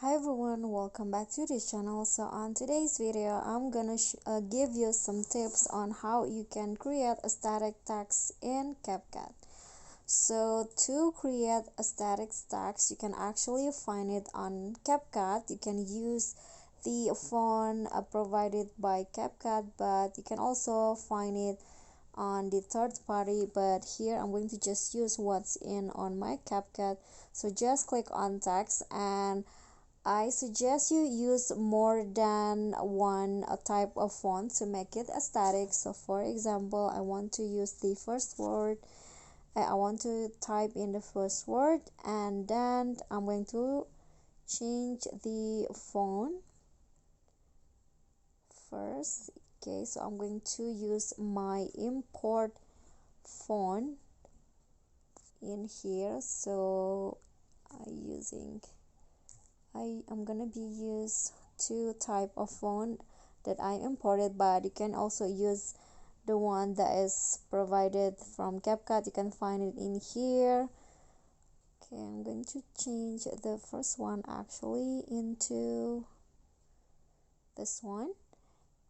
Hi everyone, welcome back to this channel. So on today's video I'm gonna give you some tips on how you can create a static text in CapCut. So to create a static text, you can actually find it on CapCut. You can use the font provided by CapCut, but you can also find it on the third party, but here I'm going to just use what's in on my CapCut. So just click on text, and I suggest you use more than one type of font to make it aesthetic. So for example, I want to use the first word. I want to type in the first word, and then I'm going to change the font first. Okay, so I'm going to use my import font in here. So I'm gonna be use two type of font that I imported, but you can also use the one that is provided from CapCut. You can find it in here. Okay, I'm going to change the first one actually into this one,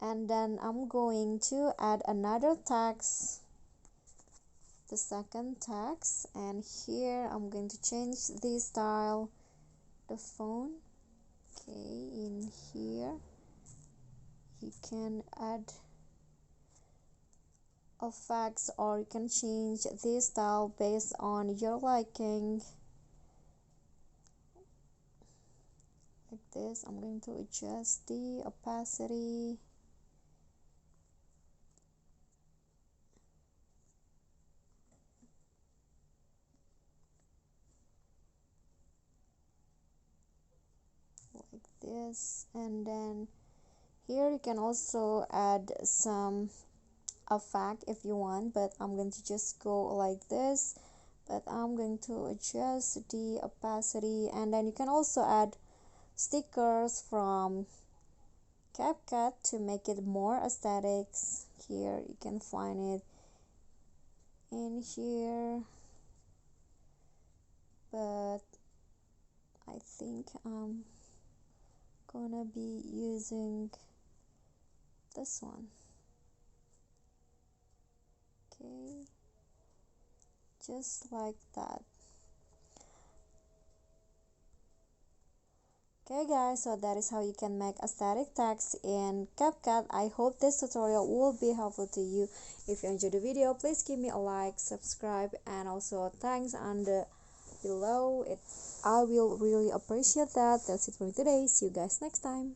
and then I'm going to add another text, the second text, and here I'm going to change the style, the font. Okay, in here you can add effects, or you can change the style based on your liking. Like this, I'm going to adjust the opacity. Like this, and then here you can also add some effect if you want, but I'm going to just go like this. But I'm going to adjust the opacity, and then you can also add stickers from CapCut to make it more aesthetics. Here you can find it in here, but I think I'm gonna be using this one. Okay, just like that. Okay guys, so that is how you can make a static text in CapCut. I hope this tutorial will be helpful to you. If you enjoyed the video, please give me a like, subscribe, and also thanks on the below. I will really appreciate that. That's it for today. See you guys next time.